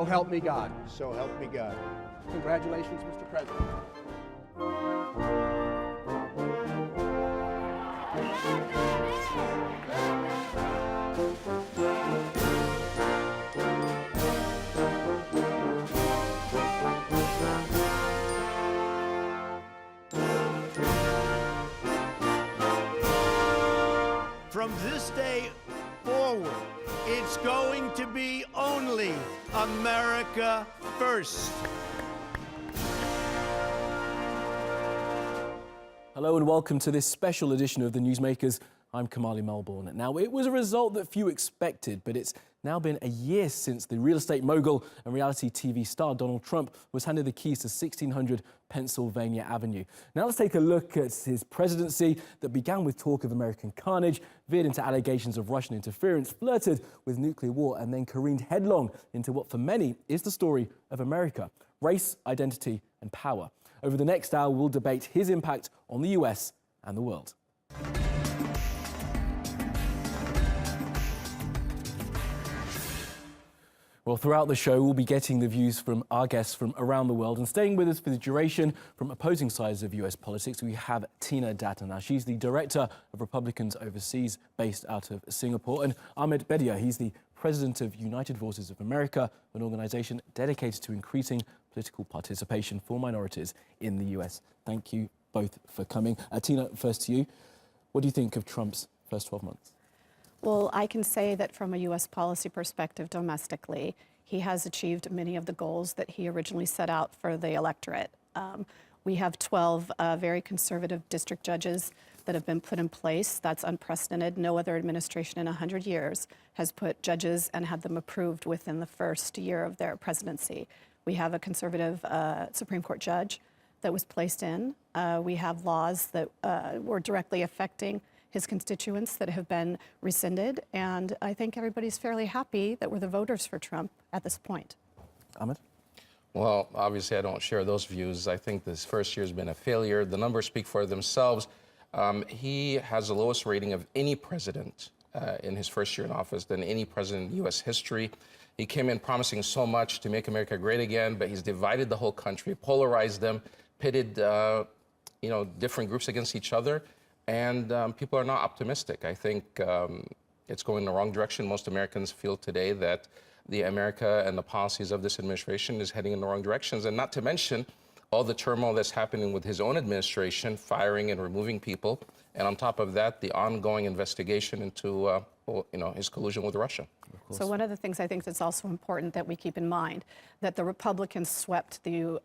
So help me God. So help me God. Congratulations, Mr. President. From this day forward, it's going to be only America first. Hello and welcome to this special edition of the Newsmakers. I'm Kamali Melbourne. Now, it was a result that few expected, but it's now been a year since the real estate mogul and reality TV star Donald Trump was handed the keys to 1600 Pennsylvania Avenue. Now let's take a look at his presidency that began with talk of American carnage, veered into allegations of Russian interference, flirted with nuclear war, and then careened headlong into what for many is the story of America: race, identity, and power. Over the next hour, we'll debate his impact on the US and the world. Well, throughout the show, we'll be getting the views from our guests from around the world. And staying with us for the duration from opposing sides of US politics, we have Tina Datta. Now, she's the director of Republicans Overseas, based out of Singapore. And Ahmed Bedia, he's the president of United Voices of America, an organization dedicated to increasing political participation for minorities in the US. Thank you both for coming. Tina, first to you. What do you think of Trump's first 12 months? Well, I can say that from a U.S. policy perspective domestically, he has achieved many of the goals that he originally set out for the electorate. We have 12 very conservative district judges that have been put in place. That's unprecedented. No other administration in 100 years has put judges and had them approved within the first year of their presidency. We have a conservative Supreme Court judge that was placed in. We have laws that were directly affecting his constituents that have been rescinded, and I think everybody's fairly happy that we're the voters for Trump at this point. Ahmed? Well, obviously I don't share those views. I think this first year has been a failure. The numbers speak for themselves. He has the lowest rating of any president in his first year in office than any president in U.S. history. He came in promising so much to make America great again, but he's divided the whole country, polarized them, pitted different groups against each other. And people are not optimistic. I think it's going in the wrong direction. Most Americans feel today that the America and the policies of this administration is heading in the wrong directions. And not to mention all the turmoil that's happening with his own administration, firing and removing people. And on top of that, the ongoing investigation into his collusion with Russia. So one of the things I think that's also important that we keep in mind, that the Republicans swept the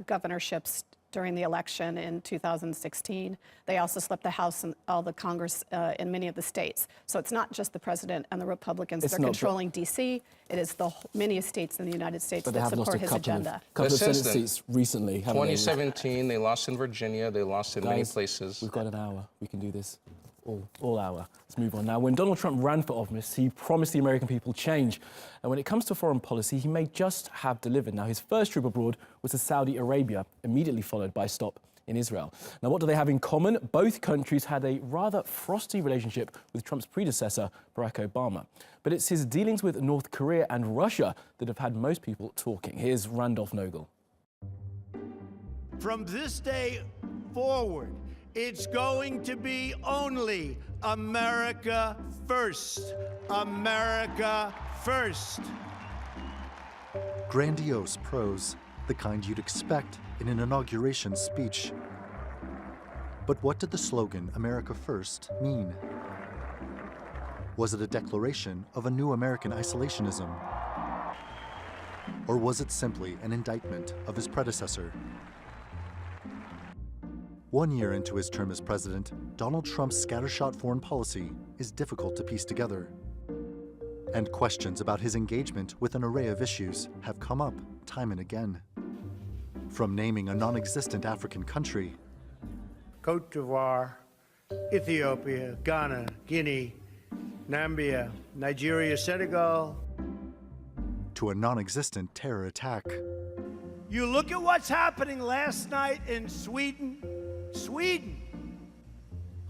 governorships during the election in 2016. They also swept the House and all the Congress in many of the states. So it's not just the president and the Republicans that are controlling D.C. It is the many states in the United States that support his agenda. Couple of Senate seats recently. 2017, they lost in Virginia. They lost in many places. We've got an hour. We can do this all hour. Let's move on now. When Donald Trump ran for office, he promised the American people change. And when it comes to foreign policy, he may just have delivered. Now, his first trip abroad was to Saudi Arabia, immediately followed by a stop in Israel. Now, what do they have in common? Both countries had a rather frosty relationship with Trump's predecessor, Barack Obama. But it's his dealings with North Korea and Russia that have had most people talking. Here's Randolph Nogel. From this day forward, it's going to be only America first. America first. Grandiose prose, the kind you'd expect in an inauguration speech. But what did the slogan, America First, mean? Was it a declaration of a new American isolationism? Or was it simply an indictment of his predecessor? 1 year into his term as president, Donald Trump's scattershot foreign policy is difficult to piece together. And questions about his engagement with an array of issues have come up time and again. From naming a non-existent African country, Cote d'Ivoire, Ethiopia, Ghana, Guinea, Nambia, Nigeria, Senegal, to a non-existent terror attack. You look at what's happening last night in Sweden. Sweden.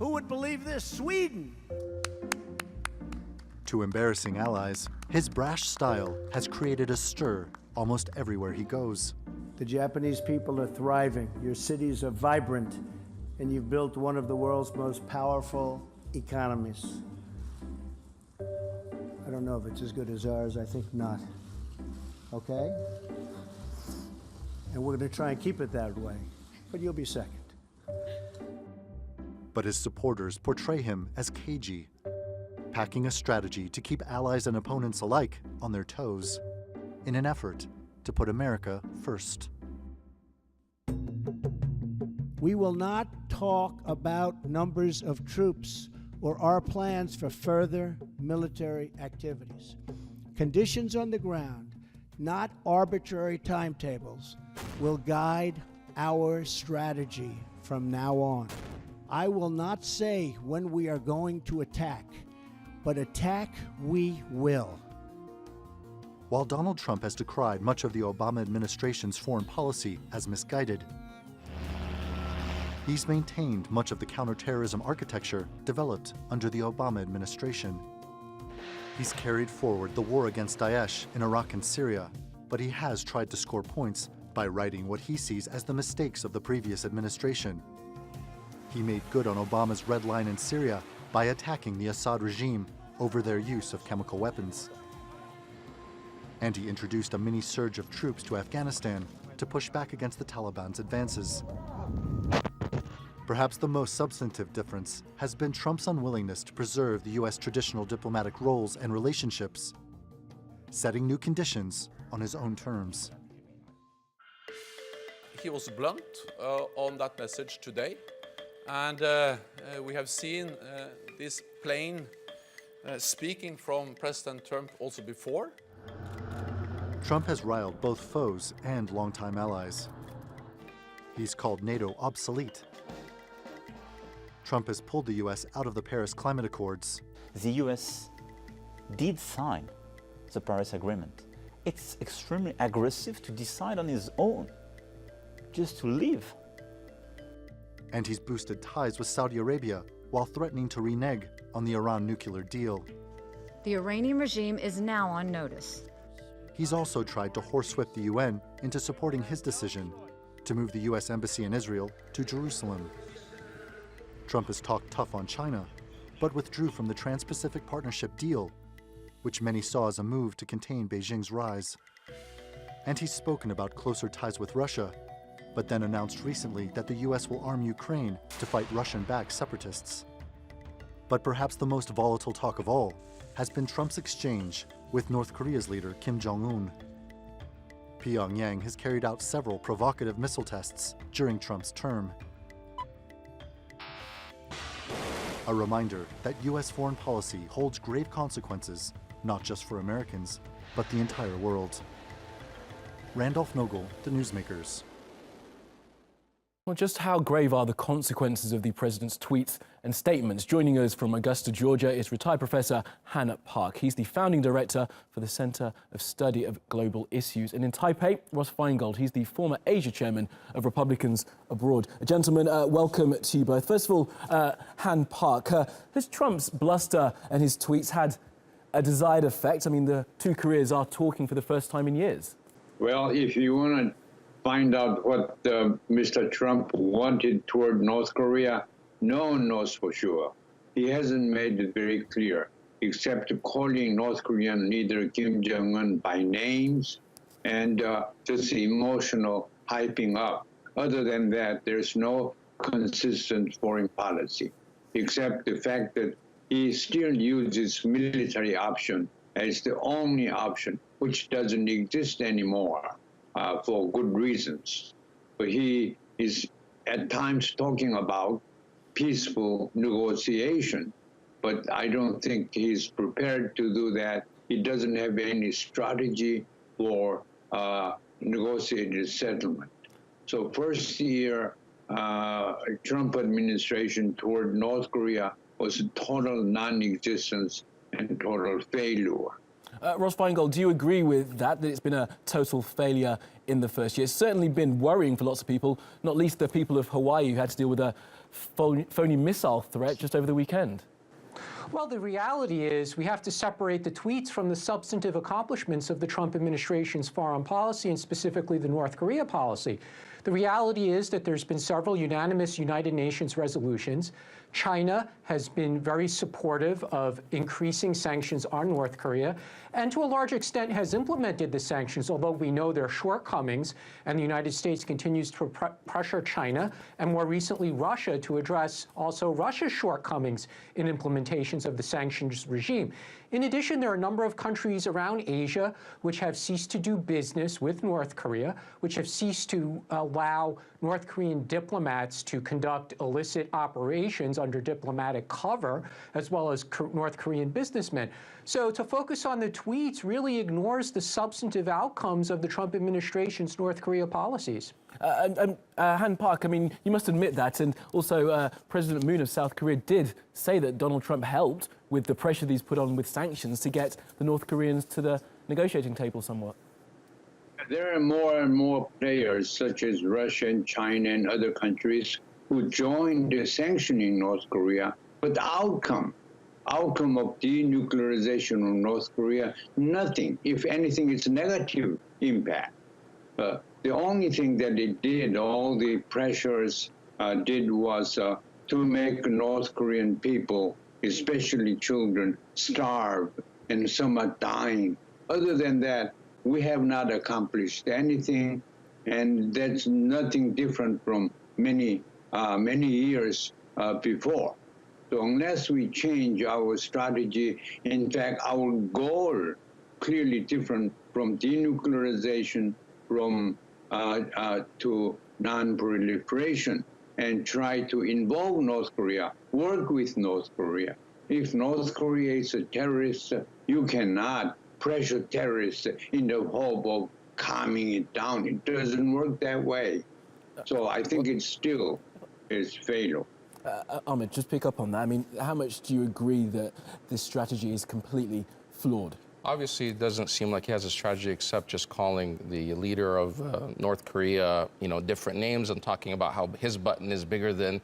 Who would believe this? Sweden. To embarrassing allies, his brash style has created a stir almost everywhere he goes. The Japanese people are thriving, your cities are vibrant, and you've built one of the world's most powerful economies. I don't know if it's as good as ours, I think not. Okay? And we're going to try and keep it that way, but you'll be second. But his supporters portray him as cagey, packing a strategy to keep allies and opponents alike on their toes in an effort to put America first. We will not talk about numbers of troops or our plans for further military activities. Conditions on the ground, not arbitrary timetables, will guide our strategy from now on. I will not say when we are going to attack, but attack we will. While Donald Trump has decried much of the Obama administration's foreign policy as misguided, he's maintained much of the counterterrorism architecture developed under the Obama administration. He's carried forward the war against Daesh in Iraq and Syria, but he has tried to score points by righting what he sees as the mistakes of the previous administration. He made good on Obama's red line in Syria by attacking the Assad regime over their use of chemical weapons. And he introduced a mini surge of troops to Afghanistan to push back against the Taliban's advances. Perhaps the most substantive difference has been Trump's unwillingness to preserve the U.S. traditional diplomatic roles and relationships, setting new conditions on his own terms. He was blunt on that message today, and we have seen this plain speaking from President Trump also before. Trump has riled both foes and longtime allies. He's called NATO obsolete. Trump has pulled the U.S. out of the Paris Climate Accords. The U.S. did sign the Paris Agreement. It's extremely aggressive to decide on his own, just to leave. And he's boosted ties with Saudi Arabia while threatening to renege on the Iran nuclear deal. The Iranian regime is now on notice. He's also tried to horsewhip the UN into supporting his decision to move the U.S. Embassy in Israel to Jerusalem. Trump has talked tough on China, but withdrew from the Trans-Pacific Partnership deal, which many saw as a move to contain Beijing's rise. And he's spoken about closer ties with Russia, but then announced recently that the U.S. will arm Ukraine to fight Russian-backed separatists. But perhaps the most volatile talk of all has been Trump's exchange with North Korea's leader Kim Jong-un. Pyongyang has carried out several provocative missile tests during Trump's term. A reminder that U.S. foreign policy holds grave consequences, not just for Americans, but the entire world. Randolph Nogel, The Newsmakers. Well, just how grave are the consequences of the president's tweets and statements? Joining us from Augusta, Georgia, is retired Professor Han Park. He's the founding director for the Center of Study of Global Issues. And in Taipei, Ross Feingold. He's the former Asia chairman of Republicans Abroad. Gentlemen, welcome to you both. First of all, Han Park, has Trump's bluster and his tweets had a desired effect? I mean, the two Koreas are talking for the first time in years. Well, if you want to find out what Mr. Trump wanted toward North Korea, no one knows for sure. He hasn't made it very clear, except calling North Korean leader Kim Jong-un by names and just emotional hyping up. Other than that, there's no consistent foreign policy, except the fact that he still uses military option as the only option, which doesn't exist anymore. For good reasons. But he is at times talking about peaceful negotiation, but I don't think he's prepared to do that. He doesn't have any strategy for negotiated settlement. So first year Trump administration toward North Korea was a total non-existence and total failure. Ross Feingold, do you agree with that it's been a total failure in the first year? It's certainly been worrying for lots of people, not least the people of Hawaii who had to deal with a phony missile threat just over the weekend. Well, the reality is we have to separate the tweets from the substantive accomplishments of the Trump administration's foreign policy, and specifically the North Korea policy. The reality is that there's been several unanimous United Nations resolutions. China has been very supportive of increasing sanctions on North Korea, and to a large extent has implemented the sanctions, although we know there are shortcomings, and the United States continues to pressure China, and more recently Russia, to address also Russia's shortcomings in implementations of the sanctions regime. In addition, there are a number of countries around Asia which have ceased to do business with North Korea, which have ceased to allow North Korean diplomats to conduct illicit operations under diplomatic cover, as well as North Korean businessmen. So to focus on the tweets really ignores the substantive outcomes of the Trump administration's North Korea policies. Han Park, I mean, you must admit that, and also President Moon of South Korea did say that Donald Trump helped with the pressure that he's put on with sanctions to get the North Koreans to the negotiating table somewhat. There are more and more players, such as Russia and China and other countries, who joined sanctioning North Korea, but the outcome of denuclearization of North Korea, nothing. If anything, it's negative impact. The only thing that it did, all the pressures did was to make North Korean people, especially children, starve, and some are dying. Other than that, we have not accomplished anything, and that's nothing different from many years before. So unless we change our strategy, in fact, our goal clearly different from denuclearization, from to non-proliferation, and try to involve North Korea, work with North Korea. If North Korea is a terrorist, you cannot pressure terrorists in the hope of calming it down. It doesn't work that way. So I think it still is fatal. Ahmed, just pick up on that. I mean, how much do you agree that this strategy is completely flawed? Obviously, it doesn't seem like he has a strategy except just calling the leader of North Korea, different names and talking about how his button is bigger than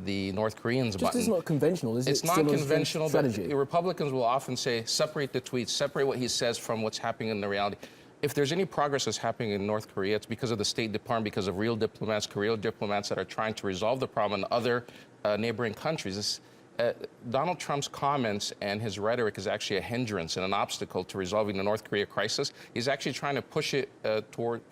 the North Koreans' button. It's not conventional, is it? It's not conventional, but the Republicans will often say, separate the tweets, separate what he says from what's happening in the reality. If there's any progress that's happening in North Korea, it's because of the State Department, because of real diplomats, Korean diplomats that are trying to resolve the problem in other neighboring countries. Donald Trump's comments and his rhetoric is actually a hindrance and an obstacle to resolving the North Korea crisis. He's actually trying to push it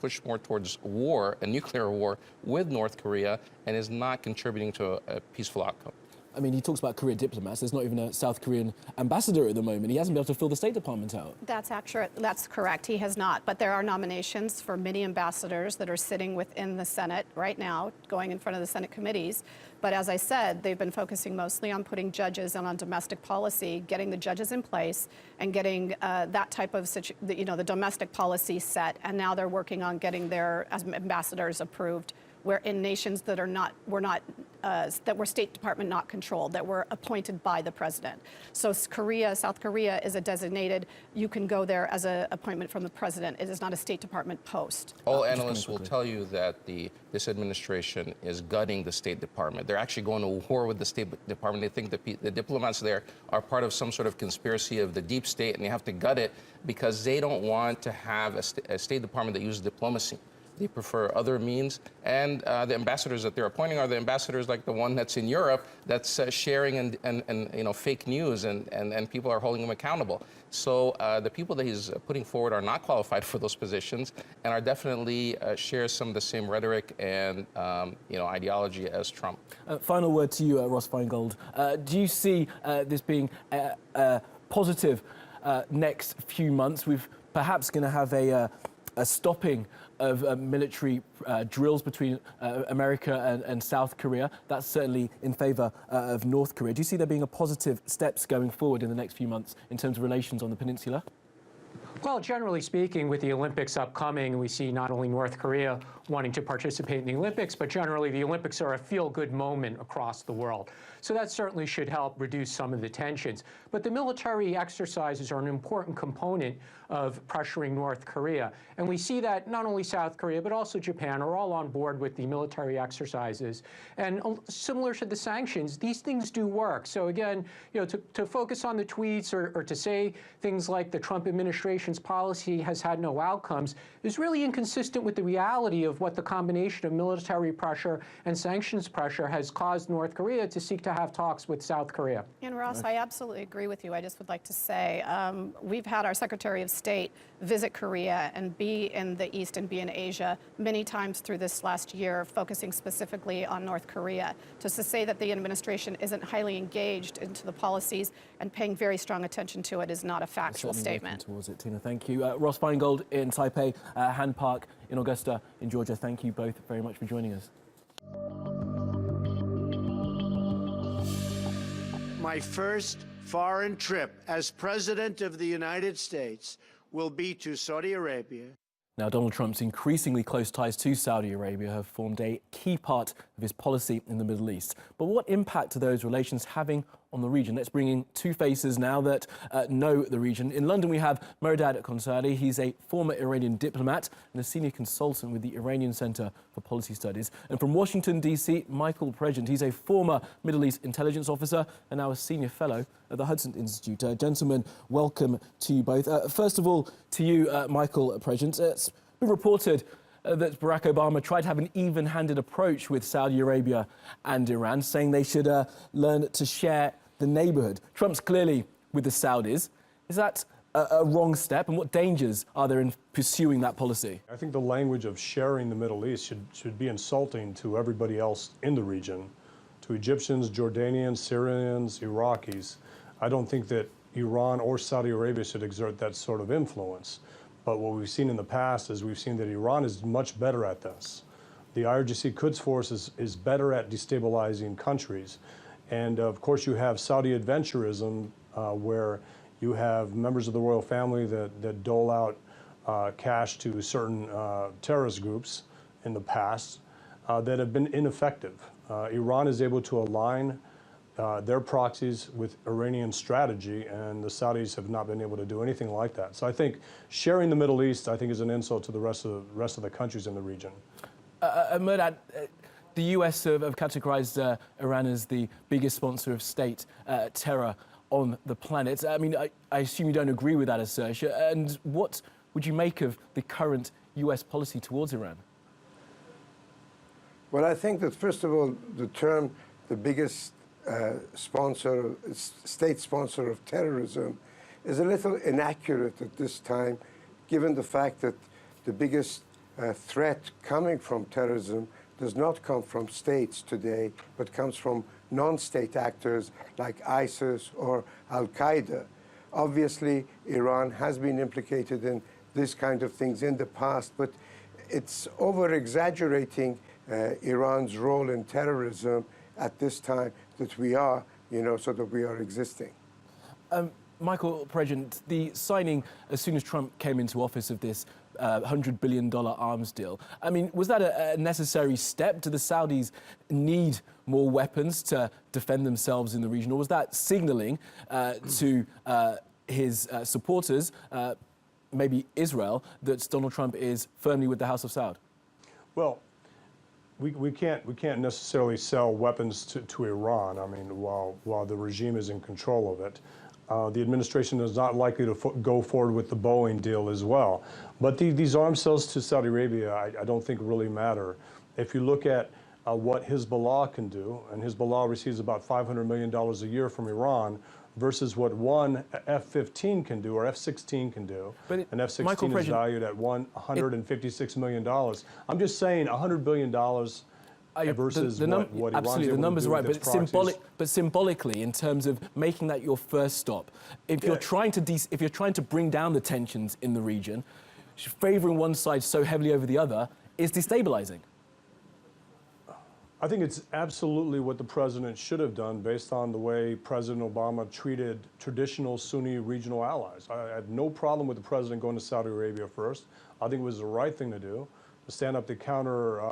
push more towards war, a nuclear war with North Korea, and is not contributing to a peaceful outcome. I mean, he talks about Korean diplomats. There's not even a South Korean ambassador at the moment. He hasn't been able to fill the State Department out. That's correct. He has not. But there are nominations for many ambassadors that are sitting within the Senate right now, going in front of the Senate committees. But as I said, they've been focusing mostly on putting judges and on domestic policy, getting the judges in place and getting that type of, the domestic policy set. And now they're working on getting their ambassadors approved, where in nations that that were State Department not controlled, that were appointed by the president. So South Korea is a designated, you can go there as an appointment from the president. It is not a State Department post. All analysts will tell you that this administration is gutting the State Department. They're actually going to war with the State Department. They think the diplomats there are part of some sort of conspiracy of the deep state, and they have to gut it because they don't want to have a State Department that uses diplomacy. They prefer other means, and the ambassadors that they're appointing are the ambassadors like the one that's in Europe that's sharing and fake news, and people are holding him accountable. So the people that he's putting forward are not qualified for those positions, and are definitely share some of the same rhetoric and ideology as Trump. Final word to you, Ross Feingold. Do you see this being positive next few months? We're perhaps going to have a stopping of military drills between America and South Korea. That's certainly in favor of North Korea. Do you see there being a positive steps going forward in the next few months in terms of relations on the peninsula? Well, generally speaking, with the Olympics upcoming, we see not only North Korea wanting to participate in the Olympics, but generally the Olympics are a feel-good moment across the world. So that certainly should help reduce some of the tensions. But the military exercises are an important component of pressuring North Korea. And we see that not only South Korea, but also Japan are all on board with the military exercises. And similar to the sanctions, these things do work. So again, to focus on the tweets or to say things like the Trump administration's policy has had no outcomes is really inconsistent with the reality of what the combination of military pressure and sanctions pressure has caused North Korea to seek to have talks with South Korea. And Ross, I absolutely agree with you. I just would like to say we've had our Secretary of State visit Korea and be in the East and be in Asia many times through this last year, focusing specifically on North Korea. Just to say that the administration isn't highly engaged into the policies and paying very strong attention to it is not a factual statement. Towards it, Tina, thank you. Ross Feingold in Taipei, Han Park in Augusta in Georgia. Thank you both very much for joining us. My first foreign trip as President of the United States will be to Saudi Arabia. Now, Donald Trump's increasingly close ties to Saudi Arabia have formed a key part of his policy in the Middle East. But what impact are those relations having on the region? Let's bring in two faces now that know the region. In London, we have Mehrdad Khonsari. He's a former Iranian diplomat and a senior consultant with the Iranian Center for Policy Studies. And from Washington, D.C., Michael Pregent. He's a former Middle East intelligence officer and now a senior fellow at the Hudson Institute. Gentlemen, welcome to you both. First of all, to you, Michael Pregent. It's been reported that Barack Obama tried to have an even-handed approach with Saudi Arabia and Iran, saying they should learn to share the neighborhood. Trump's clearly with the Saudis. Is that a wrong step, and what dangers are there in pursuing that policy? I think the language of sharing the Middle East should be insulting to everybody else in the region, to Egyptians, Jordanians, Syrians, Iraqis. I don't think that Iran or Saudi Arabia should exert that sort of influence. But what we've seen in the past is we've seen that Iran is much better at this. The IRGC Quds Force is better at destabilizing countries. And of course you have Saudi adventurism where you have members of the royal family that dole out cash to certain terrorist groups in the past that have been ineffective. Iran is able to align their proxies with Iranian strategy, and the Saudis have not been able to do anything like that. So I think sharing the Middle East, I think, is an insult to the rest of the countries in the region. Mehrdad, the US have categorized Iran as the biggest sponsor of state terror on the planet. I mean, I assume you don't agree with that assertion. And what would you make of the current US policy towards Iran? Well, I think that, first of all, the term the biggest state sponsor of terrorism is a little inaccurate at this time, given the fact that the biggest threat coming from terrorism does not come from states today, but comes from non-state actors like ISIS or Al-Qaeda. Obviously, Iran has been implicated in this kind of things in the past, but it's over-exaggerating Iran's role in terrorism at this time that we are, so that we are existing. Michael Pregent, the signing as soon as Trump came into office of this $100 billion arms deal, I mean, was that a necessary step? Do the Saudis need more weapons to defend themselves in the region, or was that signaling to his supporters, maybe Israel, that Donald Trump is firmly with the House of Saud? Well, we can't necessarily sell weapons to Iran. I mean, while the regime is in control of it, the administration is not likely to go forward with the Boeing deal as well. But these arms sales to Saudi Arabia, I don't think really matter. If you look at what Hezbollah can do, and Hezbollah receives about $500 million a year from Iran, versus what one F-15 can do, or F-16 can do. But an F-16 is valued at $156 million. I'm just saying $100 billion versus what Iran's absolutely, the numbers are right, but symbolically, in terms of making that your first stop, if you're trying to bring down the tensions in the region, favouring one side so heavily over the other is destabilizing. I think it's absolutely what the president should have done based on the way President Obama treated traditional Sunni regional allies. I had no problem with the president going to Saudi Arabia first. I think it was the right thing to do. stand up to counter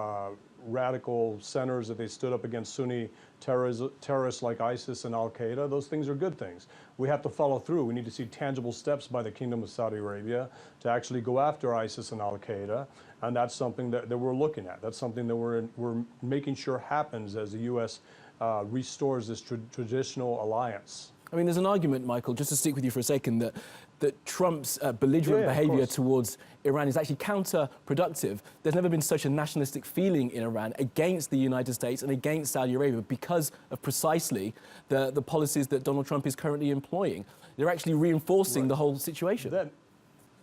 radical centers that they stood up against Sunni terrorists like ISIS and Al-Qaeda. Those things are good things. We have to follow through. We need to see tangible steps by the Kingdom of Saudi Arabia to actually go after ISIS and Al-Qaeda, and that's something that we're looking at. That's something that we're making sure happens as the U.S. Restores this traditional alliance. I mean, there's an argument, Michael, just to stick with you for a second, that Trump's belligerent behavior towards Iran is actually counterproductive. There's never been such a nationalistic feeling in Iran against the United States and against Saudi Arabia because of precisely the policies that Donald Trump is currently employing. They're actually reinforcing the whole situation.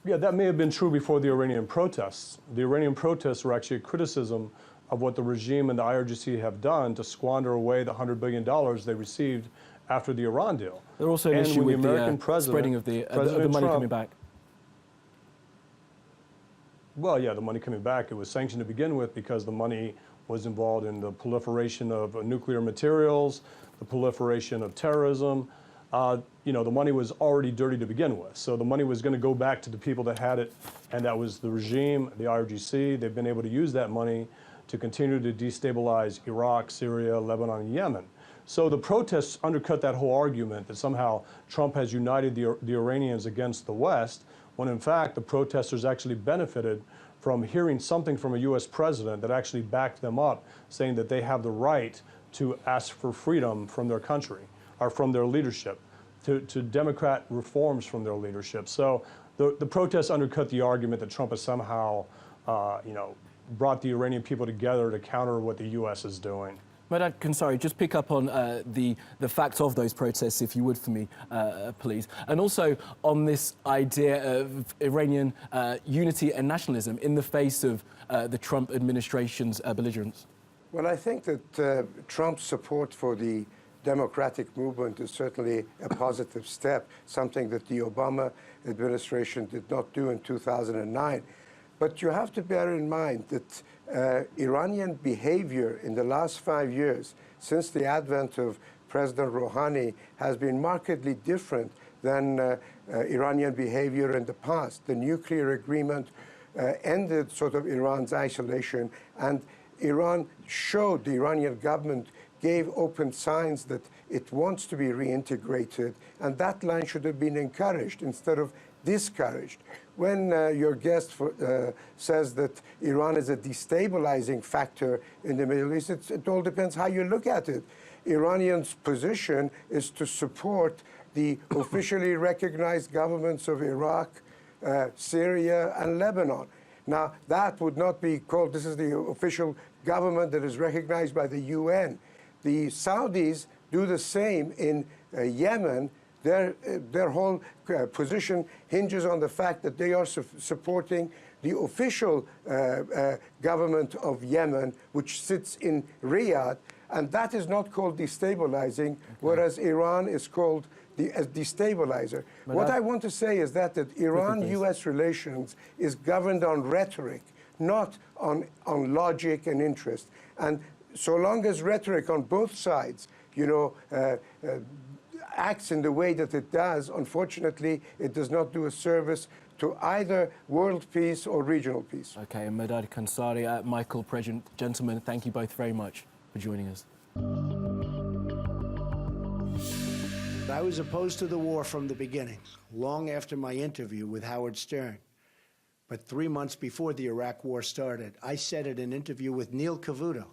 That may have been true before the Iranian protests. The Iranian protests were actually a criticism of what the regime and the IRGC have done to squander away the $100 billion they received after the Iran deal. There's also an issue with the spreading of the money coming back. Well, yeah, the money coming back, it was sanctioned to begin with because the money was involved in the proliferation of nuclear materials, the proliferation of terrorism. You know, the money was already dirty to begin with. So the money was going to go back to the people that had it, and that was the regime, the IRGC. They've been able to use that money to continue to destabilize Iraq, Syria, Lebanon, and Yemen. So the protests undercut that whole argument that somehow Trump has united the Iranians against the West, when in fact the protesters actually benefited from hearing something from a U.S. president that actually backed them up, saying that they have the right to ask for freedom from their country, or from their leadership, to democrat reforms from their leadership. So the protests undercut the argument that Trump has somehow, you know, brought the Iranian people together to counter what the U.S. is doing. Mehrdad Kansari, just pick up on the facts of those protests, if you would, for me, please. And also on this idea of Iranian unity and nationalism in the face of the Trump administration's belligerence. Well, I think that Trump's support for the democratic movement is certainly a positive step, something that the Obama administration did not do in 2009. But you have to bear in mind that Iranian behavior in the last 5 years, since the advent of President Rouhani, has been markedly different than Iranian behavior in the past. The nuclear agreement ended sort of Iran's isolation, and Iran showed, the Iranian government gave open signs that it wants to be reintegrated, and that line should have been encouraged instead of discouraged. When your guest says that Iran is a destabilizing factor in the Middle East, it all depends how you look at it. Iranians' position is to support the officially recognized governments of Iraq, Syria, and Lebanon. Now, that would not be called, this is the official government that is recognized by the UN. The Saudis do the same in Yemen. Their whole position hinges on the fact that they are supporting the official government of Yemen, which sits in Riyadh, and that is not called destabilizing, whereas Iran is called a destabilizer. What I want to say is that Iran-U.S. relations is governed on rhetoric, not on logic and interest. And so long as rhetoric on both sides, you know, acts in the way that it does, unfortunately, it does not do a service to either world peace or regional peace. Okay, and Mehrdad Kansari, Michael President, gentlemen, thank you both very much for joining us. I was opposed to the war from the beginning, long after my interview with Howard Stern. But 3 months before the Iraq war started, I said in an interview with Neil Cavuto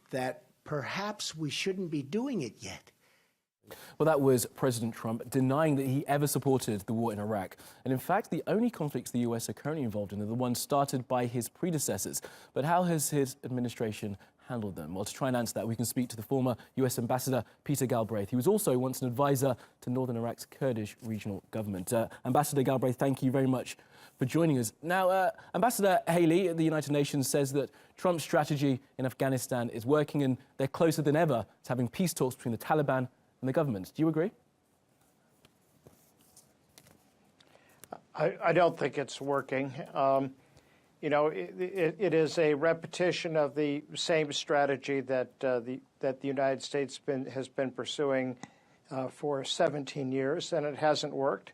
that perhaps we shouldn't be doing it yet. Well, that was President Trump denying that he ever supported the war in Iraq. And in fact, the only conflicts the US are currently involved in are the ones started by his predecessors. But how has his administration handled them? Well, to try and answer that, we can speak to the former US Ambassador Peter Galbraith. He was also once an advisor to Northern Iraq's Kurdish regional government. Ambassador Galbraith, thank you very much for joining us. Now, Ambassador Haley at the United Nations says that Trump's strategy in Afghanistan is working and they're closer than ever to having peace talks between the Taliban and the government. Do you agree? I don't think it's working. You know, it is a repetition of the same strategy that the United States has been pursuing for 17 years, and it hasn't worked.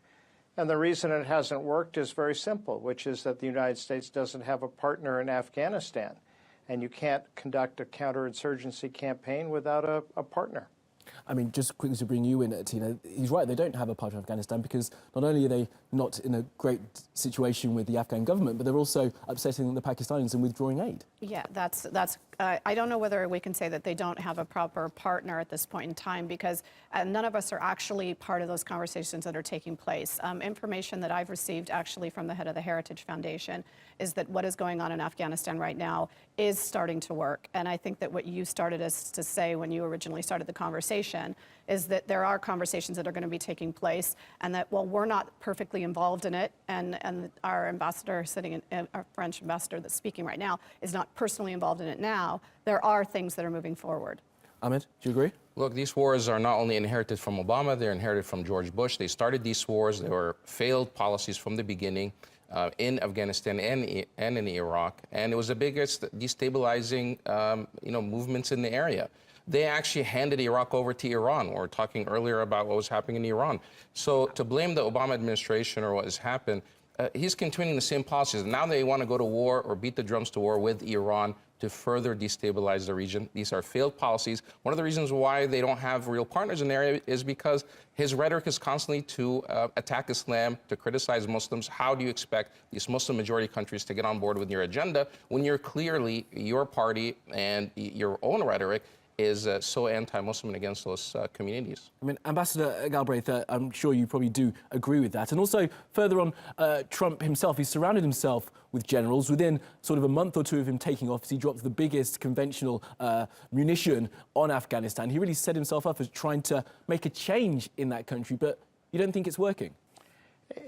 And the reason it hasn't worked is very simple, which is that the United States doesn't have a partner in Afghanistan. And you can't conduct a counterinsurgency campaign without a partner. I mean, just quickly to bring you in, Tina, he's right, they don't have a partner in Afghanistan because not only are they not in a great situation with the Afghan government, but they're also upsetting the Pakistanis and withdrawing aid. Yeah, I don't know whether we can say that they don't have a proper partner at this point in time because none of us are actually part of those conversations that are taking place. Information that I've received actually from the head of the Heritage Foundation is that what is going on in Afghanistan right now is starting to work. And I think that what you started us to say when you originally started the conversation is that there are conversations that are going to be taking place and that, well, we're not perfectly involved in it, and our ambassador sitting in, our French ambassador that's speaking right now is not personally involved in it now. There are things that are moving forward. Ahmed, do you agree? Look, these wars are not only inherited from Obama, they're inherited from George Bush. They started these wars. They were failed policies from the beginning in Afghanistan and in Iraq. And it was the biggest destabilizing movements in the area. They actually handed Iraq over to Iran. We were talking earlier about what was happening in Iran. So to blame the Obama administration or what has happened, he's continuing the same policies. Now they want to go to war or beat the drums to war with Iran to further destabilize the region. These are failed policies. One of the reasons why they don't have real partners in the area is because his rhetoric is constantly to attack Islam, to criticize Muslims. How do you expect these Muslim majority countries to get on board with your agenda when you're clearly, your party and your own rhetoric is so anti-Muslim and against those communities? I mean, Ambassador Galbraith, I'm sure you probably do agree with that. And also, further on, Trump himself, he surrounded himself with generals. Within sort of a month or two of him taking office, he dropped the biggest conventional munition on Afghanistan. He really set himself up as trying to make a change in that country, but you don't think it's working?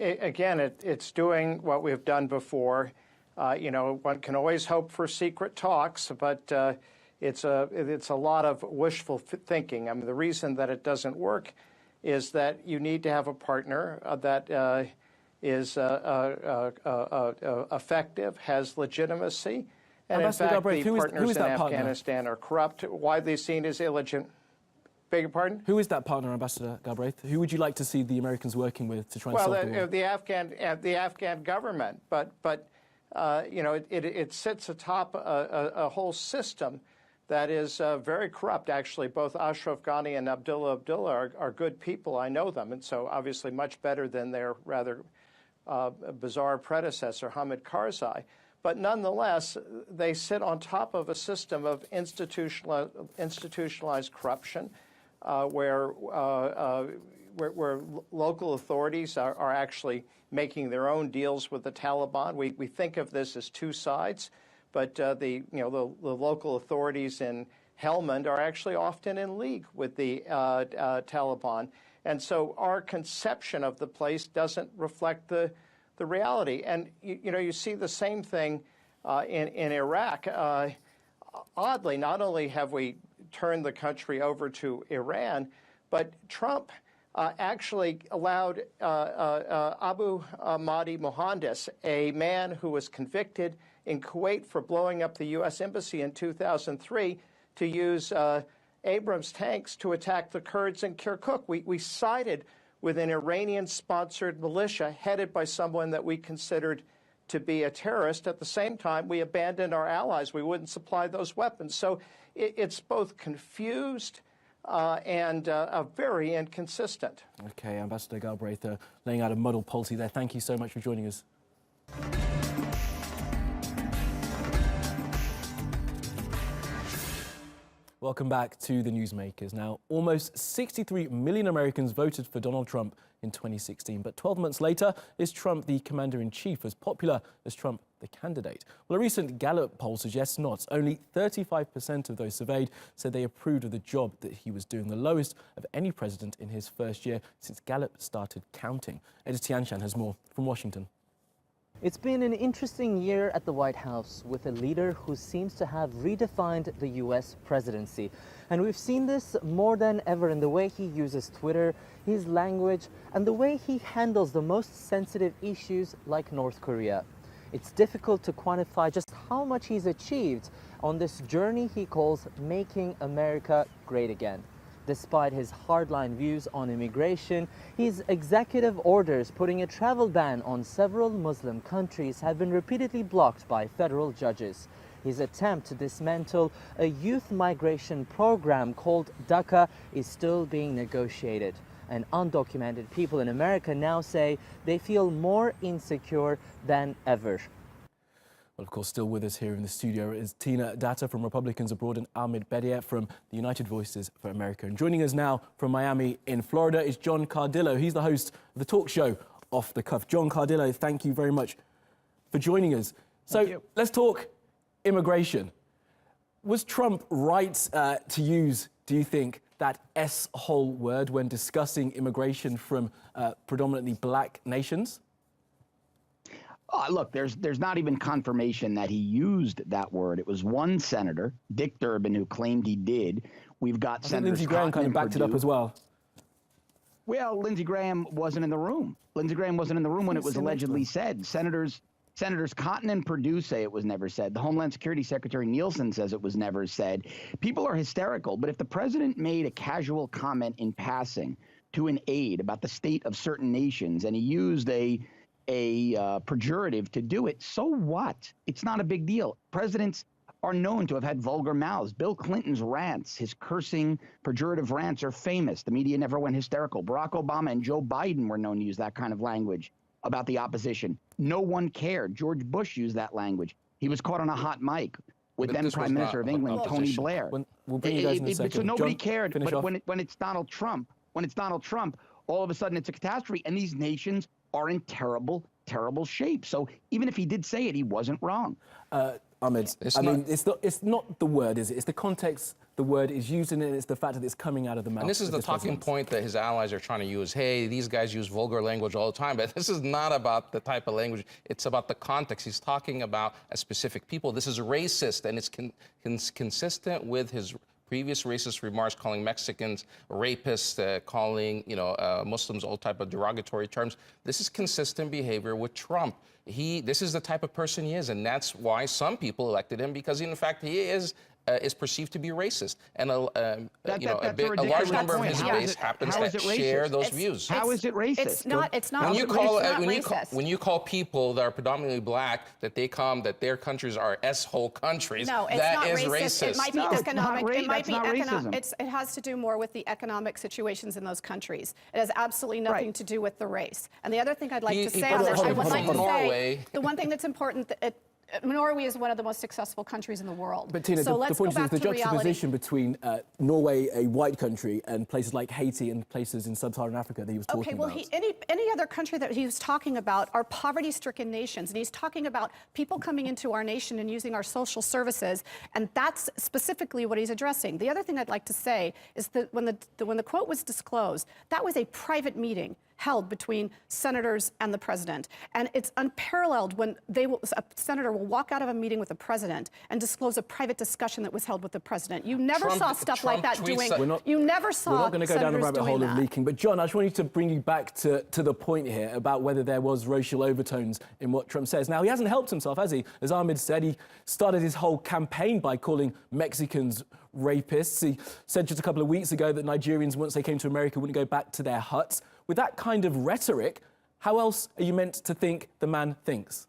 Again, it's doing what we've done before. One can always hope for secret talks, but it's a lot of wishful thinking. I mean, the reason that it doesn't work is that you need to have a partner that is effective, has legitimacy, and in fact, the partners in Afghanistan are corrupt, widely seen as illegitimate. Beg your pardon? Who is that partner, Ambassador Galbraith? Who would you like to see the Americans working with to try and solve the war? The Afghan government, but it sits atop a whole system that is very corrupt, actually. Both Ashraf Ghani and Abdullah are good people. I know them, and so obviously much better than their rather bizarre predecessor, Hamid Karzai. But nonetheless, they sit on top of a system of institutionalized corruption where local authorities are actually making their own deals with the Taliban. We think of this as two sides. But the local authorities in Helmand are actually often in league with the Taliban, and so our conception of the place doesn't reflect the reality. And you see the same thing in Iraq. Oddly, not only have we turned the country over to Iran, but Trump actually allowed Abu Mahdi Mohandes, a man who was convicted in Kuwait for blowing up the U.S. Embassy in 2003, to use Abrams tanks to attack the Kurds in Kirkuk. We sided with an Iranian-sponsored militia headed by someone that we considered to be a terrorist. At the same time, we abandoned our allies. We wouldn't supply those weapons. So it's both confused and very inconsistent. Okay, Ambassador Galbraith, laying out a muddled policy there. Thank you so much for joining us. Welcome back to the Newsmakers. Now, almost 63 million Americans voted for Donald Trump in 2016, but 12 months later, is Trump the commander-in-chief as popular as Trump the candidate? Well, a recent Gallup poll suggests not. Only 35% of those surveyed said they approved of the job that he was doing, the lowest of any president in his first year since Gallup started counting. Edith Tianshan has more from Washington. It's been an interesting year at the White House with a leader who seems to have redefined the U.S. presidency. And we've seen this more than ever in the way he uses Twitter, his language, and the way he handles the most sensitive issues like North Korea. It's difficult to quantify just how much he's achieved on this journey he calls making America great again. Despite his hardline views on immigration, his executive orders putting a travel ban on several Muslim countries have been repeatedly blocked by federal judges. His attempt to dismantle a youth migration program called DACA is still being negotiated. And undocumented people in America now say they feel more insecure than ever. Well, of course, still with us here in the studio is Tina Datta from Republicans Abroad and Ahmed Bedier from the United Voices for America. And joining us now from Miami in Florida is John Cardillo. He's the host of the talk show Off the Cuff. John Cardillo, thank you very much for joining us. So let's talk immigration. Was Trump right to use, do you think, that S-hole word when discussing immigration from predominantly black nations? Look, there's not even confirmation that he used that word. It was one senator, Dick Durbin, who claimed he did. We've got Senators Lindsey Graham kind of backed it up as well. Well, Lindsey Graham wasn't in the room. Lindsey Graham wasn't in the room when it was allegedly said. Senators Cotton and Perdue say it was never said. The Homeland Security Secretary Nielsen says it was never said. People are hysterical, but if the president made a casual comment in passing to an aide about the state of certain nations and he used a pejorative to do it, so what? It's not a big deal. Presidents are known to have had vulgar mouths. Bill Clinton's rants, his cursing, pejorative rants are famous. The media never went hysterical. Barack Obama and Joe Biden were known to use that kind of language about the opposition. No one cared. George Bush used that language. He was caught on a hot mic with then Prime Minister of England, Tony Blair. We'll bring you guys in a second. So nobody John, cared. But when it's Donald Trump, all of a sudden it's a catastrophe. And these nations are in terrible, terrible shape. So even if he did say it, he wasn't wrong. Ahmed, it's not the word, is it? It's the context the word is used in, and it's the fact that it's coming out of the mouth. And this is the talking point that his allies are trying to use. Hey, these guys use vulgar language all the time, but this is not about the type of language. It's about the context. He's talking about a specific people. This is racist, and it's consistent with his previous racist remarks, calling Mexicans rapists, calling Muslims all type of derogatory terms. This is consistent behavior with Trump. This is the type of person he is, and that's why some people elected him, because in fact he is perceived to be racist, and a large number of his base happens to share those views. How is it racist? It's not racist. When you call people that are predominantly black that their countries are S-hole countries, that is racist. It might be economic. It might be economic. It has to do more with the economic situations in those countries. It has absolutely nothing to do with the race. And the other thing I'd like to say on this, I would like to say the one thing that's important. Norway is one of the most successful countries in the world. But Tina, the point is the juxtaposition between Norway, a white country, and places like Haiti and places in sub-Saharan Africa that he was talking about. Okay, well, any other country that he was talking about are poverty-stricken nations, and he's talking about people coming into our nation and using our social services, and that's specifically what he's addressing. The other thing I'd like to say is that when the quote was disclosed, that was a private meeting held between senators and the president. And it's unparalleled when a senator will walk out of a meeting with the president and disclose a private discussion that was held with the president. You never saw stuff like that doing. You never saw. We're not going to go down the rabbit hole of leaking. But John, I just wanted to bring you back to the point here about whether there was racial overtones in what Trump says. Now, he hasn't helped himself, has he? As Ahmed said, he started his whole campaign by calling Mexicans rapists. He said just a couple of weeks ago that Nigerians, once they came to America, wouldn't go back to their huts. With that kind of rhetoric, how else are you meant to think the man thinks?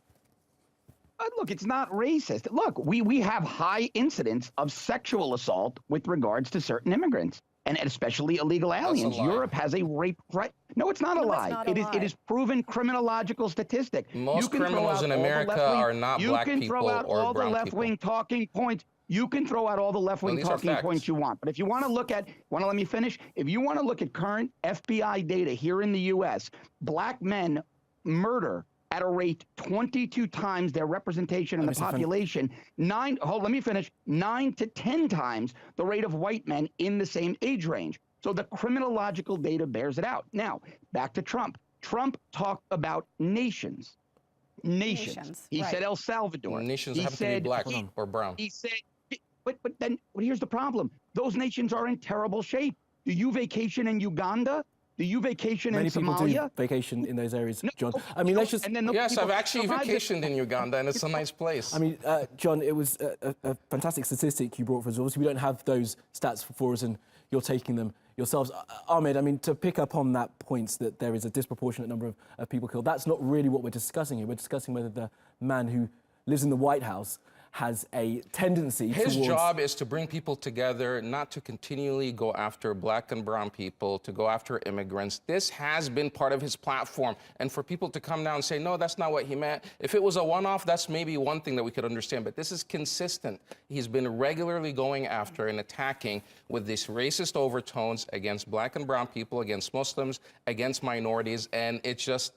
Look, it's not racist. Look, we have high incidence of sexual assault with regards to certain immigrants, and especially illegal aliens. Europe has a rape threat. No, it's not a lie. It is proven criminological statistic. Most criminals in America are not black people or brown people. You can throw out all the left-wing talking points. You can throw out all the left-wing talking points you want. But if you want to look at, let me finish? If you want to look at current FBI data here in the U.S., black men murder at a rate 22 times their representation in the population, 9 to 10 times the rate of white men in the same age range. So the criminological data bears it out. Now, back to Trump. Trump talked about nations. Nations. He said El Salvador. Nations happen to be black or brown. He said, but here's the problem. Those nations are in terrible shape. Do you vacation in Uganda? Do you vacation in Somalia? Many people do vacation in those areas, John. I mean, let's just... Yes, I've actually vacationed in Uganda, and it's a nice place. I mean, John, it was a fantastic statistic you brought for us. Obviously, we don't have those stats for us, and you're taking them yourselves. Ahmed, I mean, to pick up on that point that there is a disproportionate number of people killed, that's not really what we're discussing here. We're discussing whether the man who lives in the White House has a tendency His towards... job is to bring people together, not to continually go after black and brown people, to go after immigrants. This has been part of his platform. And for people to come down and say, no, that's not what he meant. If it was a one-off, that's maybe one thing that we could understand. But this is consistent. He's been regularly going after and attacking with these racist overtones against black and brown people, against Muslims, against minorities. And it's just...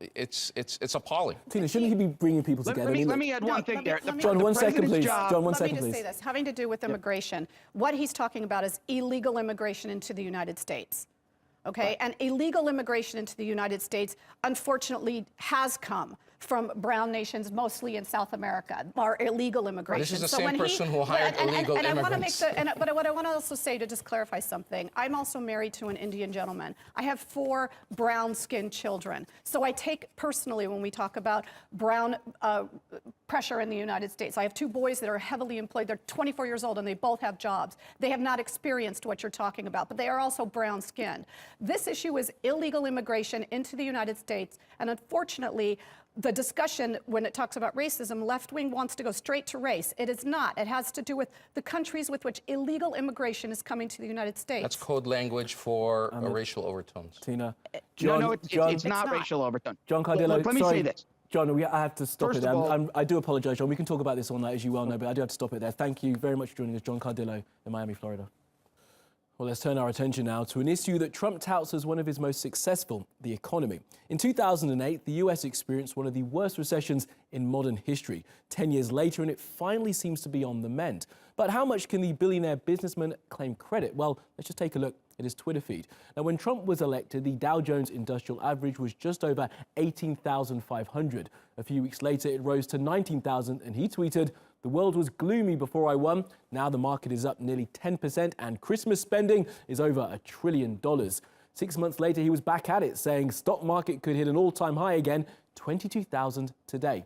It's appalling. Tina, shouldn't he be bringing people together? Let me add one thing there. John, 1 second, please. John, 1 second, please. Let me just say this, having to do with immigration. What he's talking about is illegal immigration into the United States. Okay? And illegal immigration into the United States, unfortunately, has come from brown nations, mostly in South America, are illegal immigration. This is the same person who hired illegal immigrants. But what I want to also say, to just clarify something, I'm also married to an Indian gentleman. I have 4 brown-skinned children. So I take personally when we talk about brown pressure in the United States. I have 2 boys that are heavily employed. They're 24 years old, and they both have jobs. They have not experienced what you're talking about, but they are also brown-skinned. This issue is illegal immigration into the United States, and unfortunately, the discussion, when it talks about racism, left wing wants to go straight to race. It is not. It has to do with the countries with which illegal immigration is coming to the United States. That's code language for racial overtones. Tina. John, no, it's not racial overtone. John Cardillo, let me say this. John, I have to stop First it there. of all, I do apologise, John. We can talk about this all night, as you well know, but I do have to stop it there. Thank you very much for joining us, John Cardillo in Miami, Florida. Well, let's turn our attention now to an issue that Trump touts as one of his most successful, the economy. In 2008, the US experienced one of the worst recessions in modern history. 10 years later, and it finally seems to be on the mend. But how much can the billionaire businessman claim credit? Well, let's just take a look at his Twitter feed. Now, when Trump was elected, the Dow Jones Industrial Average was just over 18,500. A few weeks later, it rose to 19,000, and he tweeted, "The world was gloomy before I won. Now the market is up nearly 10% and Christmas spending is over $1 trillion. 6 months later, he was back at it, saying stock market could hit an all-time high again, 22,000 today.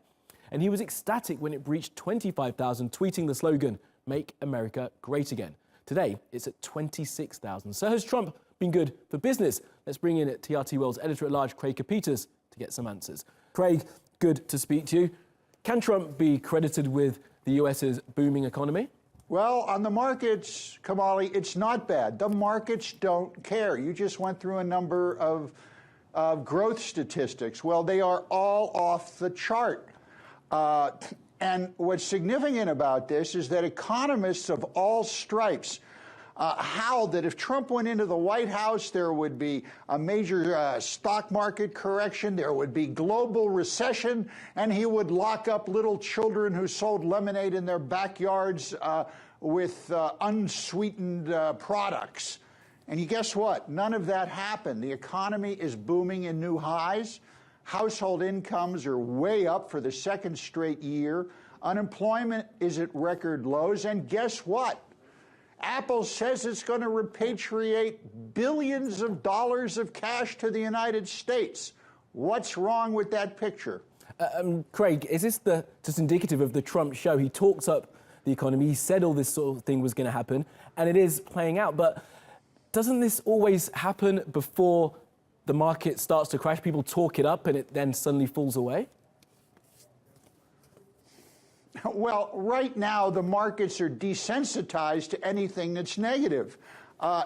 And he was ecstatic when it breached 25,000, tweeting the slogan, "Make America Great Again." Today, it's at 26,000. So has Trump been good for business? Let's bring in at TRT World's editor-at-large, Craig Capeters, to get some answers. Craig, good to speak to you. Can Trump be credited with the US's booming economy? Well, on the markets, Kamali, it's not bad. The markets don't care. You just went through a number of growth statistics. Well, they are all off the chart. And what's significant about this is that economists of all stripes howled that if Trump went into the White House, there would be a major stock market correction, there would be global recession, and he would lock up little children who sold lemonade in their backyards with unsweetened products. And you guess what? None of that happened. The economy is booming in new highs. Household incomes are way up for the second straight year. Unemployment is at record lows. And guess what? Apple says it's going to repatriate billions of dollars of cash to the United States. What's wrong with that picture? Craig, is this just indicative of the Trump show? He talked up the economy. He said all this sort of thing was going to happen, and it is playing out. But doesn't this always happen before the market starts to crash? People talk it up, and it then suddenly falls away? Well, right now, the markets are desensitized to anything that's negative.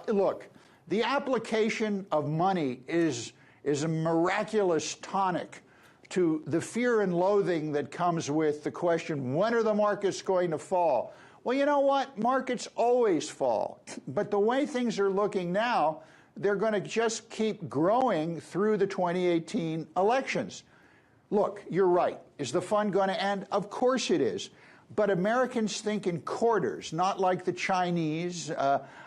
Look, the application of money is a miraculous tonic to the fear and loathing that comes with the question, when are the markets going to fall? Well, you know what? Markets always fall. But the way things are looking now, they're going to just keep growing through the 2018 elections. Look, you're right. Is the fun going to end? Of course it is. But Americans think in quarters, not like the Chinese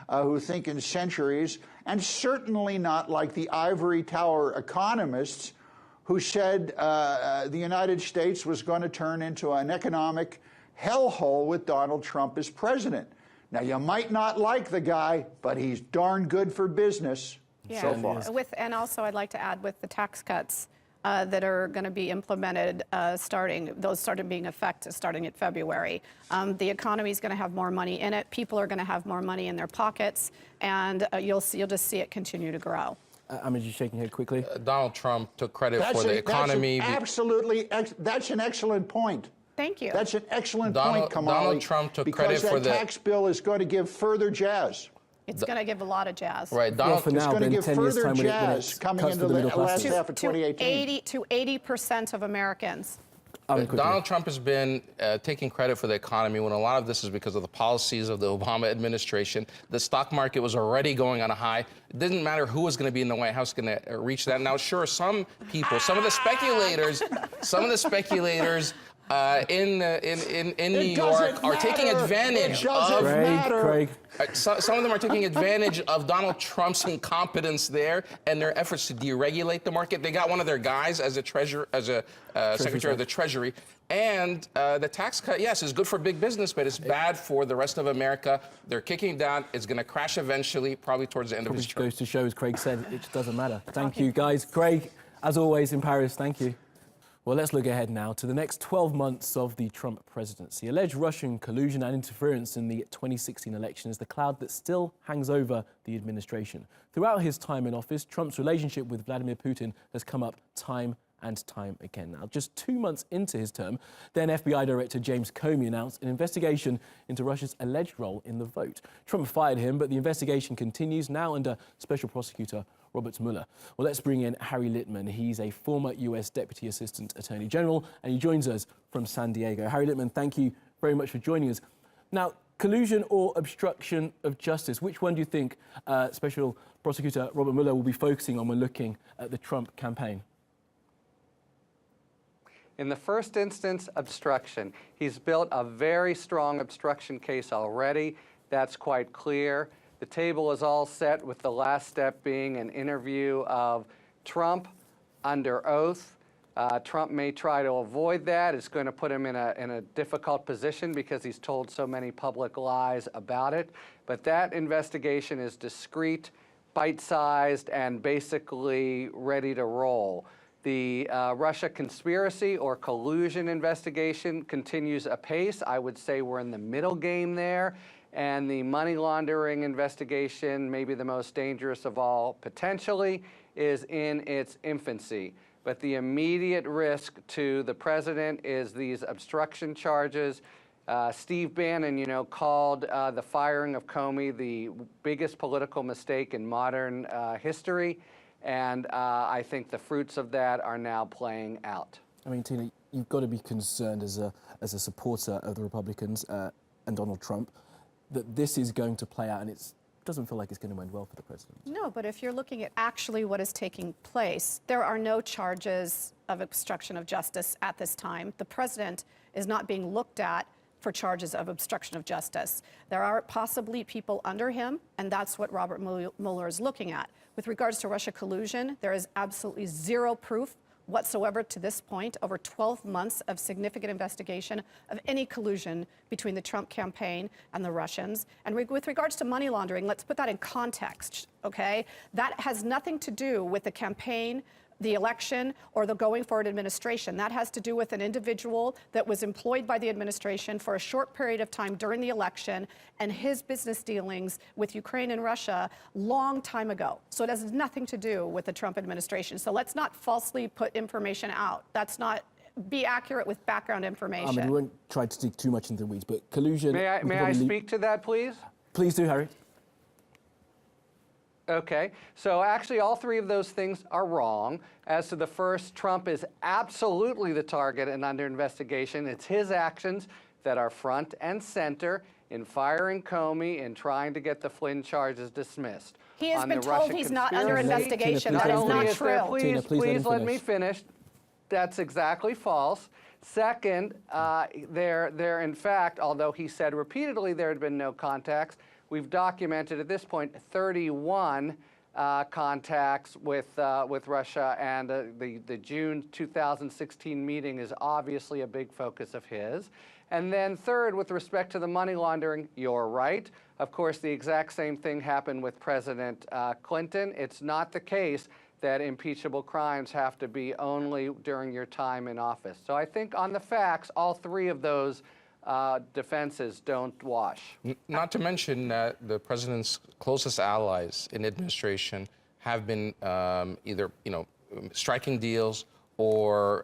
who think in centuries, and certainly not like the ivory tower economists who said the United States was going to turn into an economic hellhole with Donald Trump as president. Now, you might not like the guy, but he's darn good for business so far. And also, I'd like to add, with the tax cuts, that are going to be implemented those started being effective starting in February. The economy is going to have more money in it. People are going to have more money in their pockets, and you'll just see it continue to grow. Ahmed, you shaking your head quickly? Donald Trump took credit for the economy. That's an excellent point. Thank you. That's an excellent point, Kamali. Donald Trump took credit for the... Because that tax bill is going to give further jazz. It's going to give a lot of jazz. Right. It's going to give further jazz coming into the last half of 2018. To 80% of Americans. Donald Trump has been taking credit for the economy when a lot of this is because of the policies of the Obama administration. The stock market was already going on a high. It didn't matter who was going to be in the White House going to reach that. Now, sure, some people, some of the speculators in New York are taking advantage of... Craig. Some of them are taking advantage of Donald Trump's incompetence there and their efforts to deregulate the market. They got one of their guys as a Secretary of the Treasury. And the tax cut, yes, is good for big business, but it's bad for the rest of America. They're kicking down. It's going to crash eventually, probably towards the end of his term. Which goes to show, as Craig said, it just doesn't matter. Thank you, guys. Craig, as always, in Paris, thank you. Well, let's look ahead now to the next 12 months of the Trump presidency. Alleged Russian collusion and interference in the 2016 election is the cloud that still hangs over the administration. Throughout his time in office, Trump's relationship with Vladimir Putin has come up time and time again. Now, just 2 months into his term, then FBI Director James Comey announced an investigation into Russia's alleged role in the vote. Trump fired him, but the investigation continues now under Special Prosecutor Robert Mueller. Well, let's bring in Harry Litman. He's a former US Deputy Assistant Attorney General, and he joins us from San Diego. Harry Litman, thank you very much for joining us. Now, collusion or obstruction of justice, which one do you think Special Prosecutor Robert Mueller will be focusing on when looking at the Trump campaign? In the first instance, obstruction. He's built a very strong obstruction case already. That's quite clear. The table is all set, with the last step being an interview of Trump under oath. Trump may try to avoid that. It's going to put him in a difficult position because he's told so many public lies about it. But that investigation is discreet, bite-sized, and basically ready to roll. The Russia conspiracy or collusion investigation continues apace. I would say we're in the middle game there. And the money laundering investigation, maybe the most dangerous of all potentially, is in its infancy. But the immediate risk to the president is these obstruction charges. Steve Bannon, called the firing of Comey the biggest political mistake in modern history. And I think the fruits of that are now playing out. I mean, Tina, you've got to be concerned as a supporter of the Republicans and Donald Trump that this is going to play out, and it doesn't feel like it's going to end well for the president. No, but if you're looking at actually what is taking place, there are no charges of obstruction of justice at this time. The president is not being looked at for charges of obstruction of justice. There are possibly people under him, and that's what Robert Mueller is looking at. With regards to Russia collusion, there is absolutely zero proof whatsoever to this point, over 12 months of significant investigation of any collusion between the Trump campaign and the Russians. And with regards to money laundering, let's put that in context, okay? That has nothing to do with the campaign, the election, or the going forward administration. That has to do with an individual that was employed by the administration for a short period of time during the election and his business dealings with Ukraine and Russia long time ago. So it has nothing to do with the Trump administration. So let's not falsely put information out. That's not, be accurate with background information. I mean, we won't try to dig too much into the weeds, but collusion... May I speak to that, please? Please do, Harry. Okay, so actually all three of those things are wrong. As to the first, Trump is absolutely the target and under investigation. It's his actions that are front and center in firing Comey and trying to get the Flynn charges dismissed. He has been told he's not under investigation. That is not true. Please let me finish. That's exactly false. Second, there in fact, although he said repeatedly there had been no contacts, we've documented at this point 31 contacts with Russia, and the June 2016 meeting is obviously a big focus of his. And then third, with respect to the money laundering, you're right. Of course, the exact same thing happened with President Clinton. It's not the case that impeachable crimes have to be only during your time in office. So I think on the facts, all three of those defenses don't wash. Not to mention that the president's closest allies in administration have been either, striking deals or,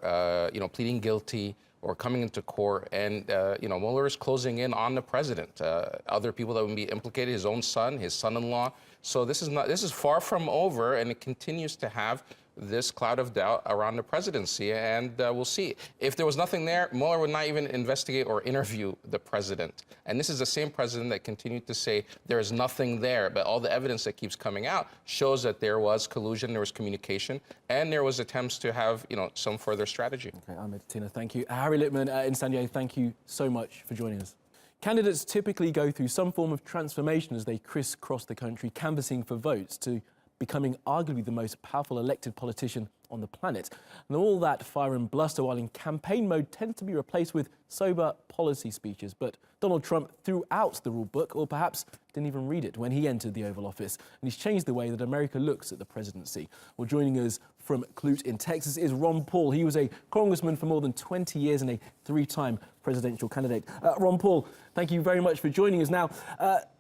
pleading guilty or coming into court. And, Mueller is closing in on the president. Other people that would be implicated, his own son, his son-in-law. So this is far from over, and it continues to have this cloud of doubt around the presidency, and we'll see. If there was nothing there, Mueller would not even investigate or interview the president. And this is the same president that continued to say there is nothing there, but all the evidence that keeps coming out shows that there was collusion, there was communication, and there was attempts to have, some further strategy. Okay, Ahmed Tina, thank you. Harry Littman in San Diego, thank you so much for joining us. Candidates typically go through some form of transformation as they crisscross the country, canvassing for votes to becoming arguably the most powerful elected politician on the planet. And all that fire and bluster while in campaign mode tends to be replaced with sober policy speeches. But Donald Trump threw out the rule book, or perhaps didn't even read it when he entered the Oval Office. And he's changed the way that America looks at the presidency. Well, joining us from Clute in Texas is Ron Paul. He was a congressman for more than 20 years and a three-time presidential candidate. Ron Paul, thank you very much for joining us. Now,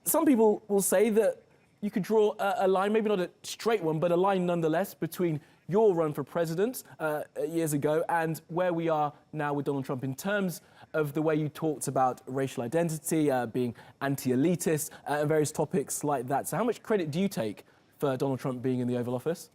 some people will say that you could draw a line, maybe not a straight one, but a line nonetheless, between your run for president years ago and where we are now with Donald Trump in terms of the way you talked about racial identity, being anti-elitist, and various topics like that. So how much credit do you take for Donald Trump being in the Oval Office?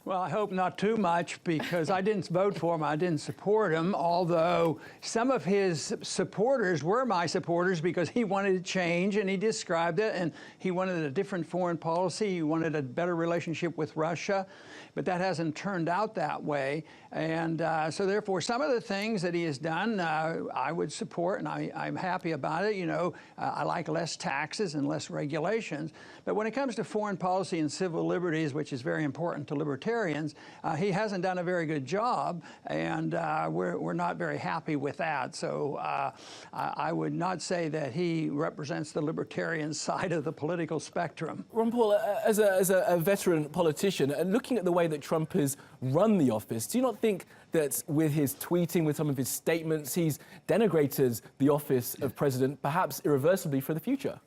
Well, I hope not too much, because I didn't vote for him. I didn't support him, although some of his supporters were my supporters because he wanted to change, and he described it, and he wanted a different foreign policy. He wanted a better relationship with Russia, but that hasn't turned out that way. And so therefore, some of the things that he has done, I would support, and I'm happy about it. I like less taxes and less regulations. But when it comes to foreign policy and civil liberties, which is very important to libertarians, he hasn't done a very good job, and we're not very happy with that. So I would not say that he represents the libertarian side of the political spectrum. Ron Paul, as a veteran politician, looking at the way that Trump has run the office, do you not think that with his tweeting, with some of his statements, he's denigrated the office of president, perhaps irreversibly, for the future?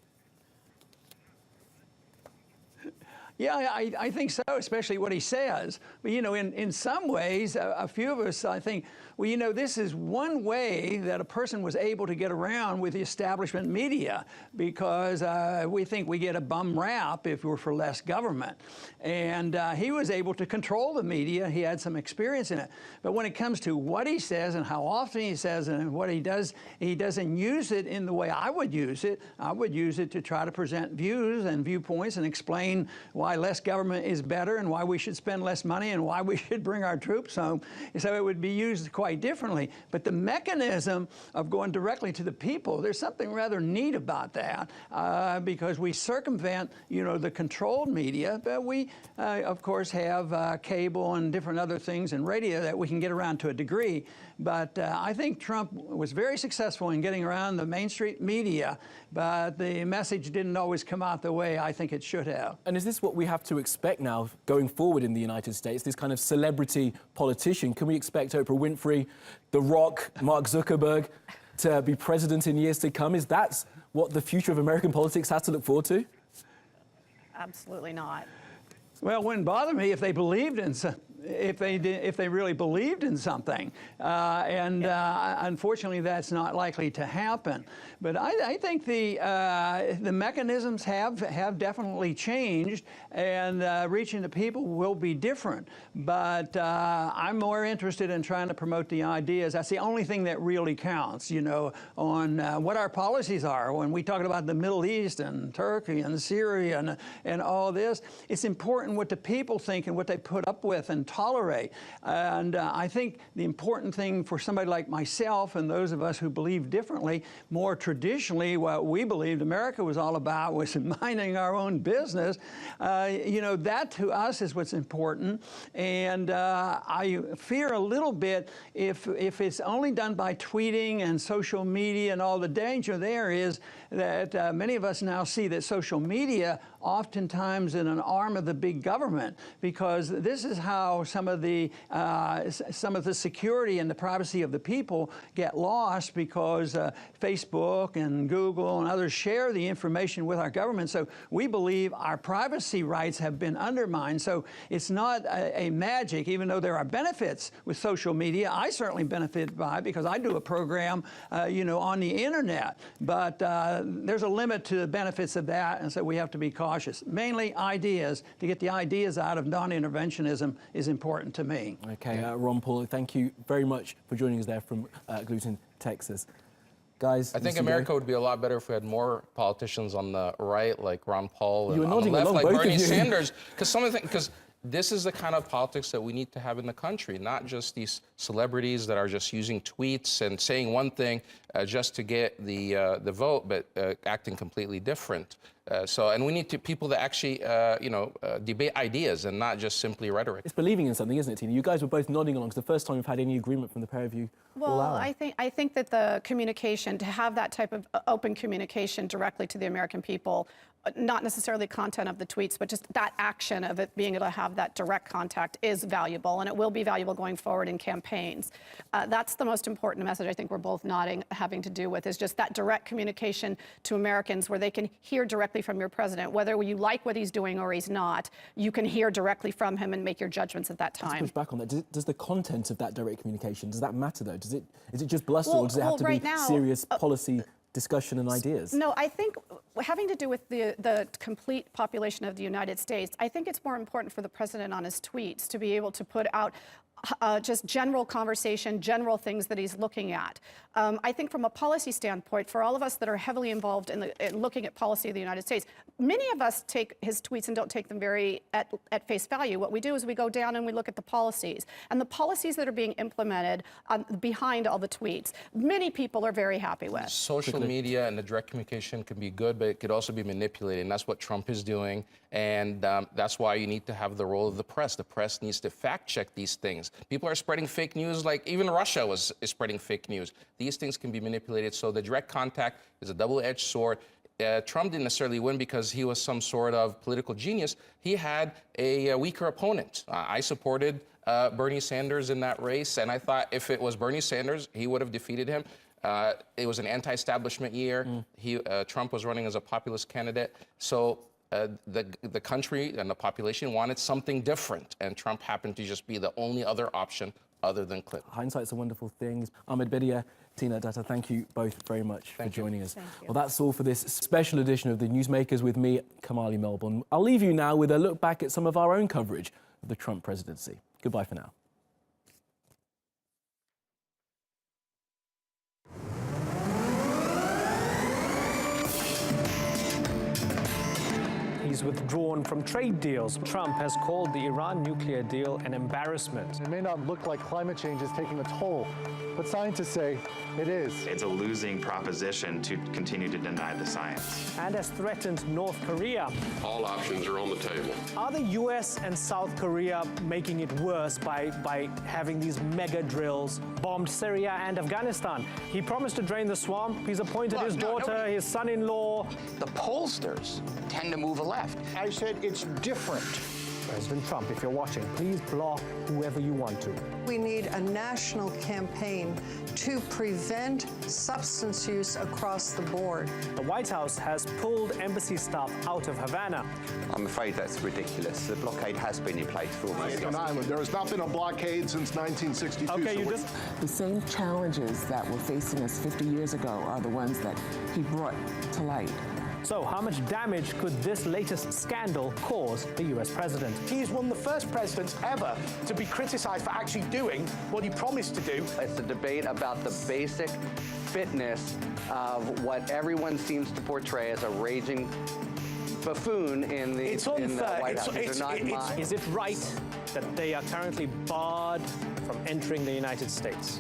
Yeah, I think so, especially what he says. But, in some ways, a few of us, I think, well, this is one way that a person was able to get around with the establishment media, because we think we get a bum rap if we're for less government. And he was able to control the media. He had some experience in it. But when it comes to what he says and how often he says it and what he doesn't use it in the way I would use it. I would use it to try to present views and viewpoints and explain why less government is better and why we should spend less money and why we should bring our troops home. So it would be used quite differently. But the mechanism of going directly to the people, there's something rather neat about that, because we circumvent, the controlled media, but we, of course, have cable and different other things and radio that we can get around to a degree. But I think Trump was very successful in getting around the mainstream media, but the message didn't always come out the way I think it should have. And is this what we have to expect now going forward in the United States, this kind of celebrity politician? Can we expect Oprah Winfrey, The Rock, Mark Zuckerberg to be president in years to come? Is that what the future of American politics has to look forward to? Absolutely not. Well, it wouldn't bother me if they believed in if they really believed in something, unfortunately, that's not likely to happen. But I think the mechanisms have definitely changed, and reaching the people will be different. But I'm more interested in trying to promote the ideas. That's the only thing that really counts, on what our policies are. When we talk about the Middle East and Turkey and Syria and all this, it's important what the people think and what they put up with and tolerate. And I think the important thing for somebody like myself and those of us who believe differently, more traditionally, what we believed America was all about was minding our own business. You know, that to us is what's important. And I fear a little bit if it's only done by tweeting and social media, and all the danger there is that many of us now see that social media oftentimes in an arm of the big government, because this is how some of the security and the privacy of the people get lost, because Facebook and Google and others share the information with our government. So we believe our privacy rights have been undermined. So it's not a magic, even though there are benefits with social media. I certainly benefit by it because I do a program, you know, on the internet. But there's a limit to the benefits of that, and so we have to be cautious. Mainly ideas. To get the ideas out of non-interventionism is important to me. Okay, Ron Paul, thank you very much for joining us there from Gluten, Texas. Guys, I think America would be a lot better if we had more politicians on the right, like Ron Paul, you and were on the left, along, like both Bernie of you. Sanders. Because this is the kind of politics that we need to have in the country, not just these celebrities that are just using tweets and saying one thing just to get the vote, but acting completely different. And we need people that actually, debate ideas and not just simply rhetoric. It's believing in something, isn't it, Tina? You guys were both nodding along. It's the first time we've had any agreement from the pair of you all Well, hour. I think that the communication, to have that type of open communication directly to the American people, not necessarily content of the tweets, but just that action of it being able to have that direct contact is valuable, and it will be valuable going forward in campaigns. That's the most important message I think we're both nodding, having to do with, is just that direct communication to Americans where they can hear directly from your president. Whether you like what he's doing or he's not, you can hear directly from him and make your judgments at that time. Let's push back on that. Does the content of that direct communication, does that matter though? Is it just bluster, or does it have to be serious policy discussion and ideas? No, I think having to do with the complete population of the United States, I think it's more important for the president on his tweets to be able to put out just general conversation, general things that he's looking at. I think from a policy standpoint, for all of us that are heavily involved in looking at policy of the United States, many of us take his tweets and don't take them very at face value. What we do is we go down and we look at the policies. And the policies that are being implemented behind all the tweets, many people are very happy with. Social media and the direct communication can be good, but it could also be manipulated, and that's what Trump is doing. And that's why you need to have the role of the press. The press needs to fact-check these things. People are spreading fake news, like even Russia is spreading fake news. These things can be manipulated, so the direct contact is a double-edged sword. Trump didn't necessarily win because he was some sort of political genius. He had a weaker opponent. I supported Bernie Sanders in that race, and I thought if it was Bernie Sanders, he would have defeated him. It was an anti-establishment year. Trump was running as a populist candidate. So the country and the population wanted something different, and Trump happened to just be the only other option other than Clinton. Hindsight's a wonderful thing. Ahmed Bedier, Tina Datta, thank you both very much for joining us. Well, that's all for this special edition of the Newsmakers with me, Kamali Melbourne. I'll leave you now with a look back at some of our own coverage of the Trump presidency. Goodbye for now. He's withdrawn from trade deals. Trump has called the Iran nuclear deal an embarrassment. It may not look like climate change is taking a toll, but scientists say it is. It's a losing proposition to continue to deny the science. And has threatened North Korea. All options are on the table. Are the US and South Korea making it worse by having these mega drills, bombed Syria and Afghanistan? He promised to drain the swamp. He's appointed his daughter, his son-in-law. The pollsters tend to move left. I said it's different. President Trump, if you're watching, please block whoever you want to. We need a national campaign to prevent substance use across the board. The White House has pulled embassy staff out of Havana. I'm afraid that's ridiculous. The blockade has been in place for almost It's an island. There has not been a blockade since 1962. Okay, The same challenges that were facing us 50 years ago are the ones that he brought to light. So how much damage could this latest scandal cause the US president? He's one of the first presidents ever to be criticized for actually doing what he promised to do. It's a debate about the basic fitness of what everyone seems to portray as a raging buffoon in the, It's in the unfair. White House. These are not mine. Is it right that they are currently barred from entering the United States?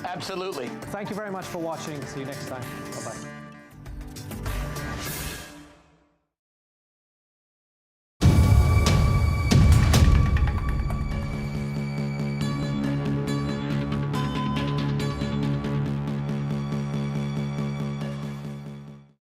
Absolutely. Thank you very much for watching. See you next time. Bye-bye.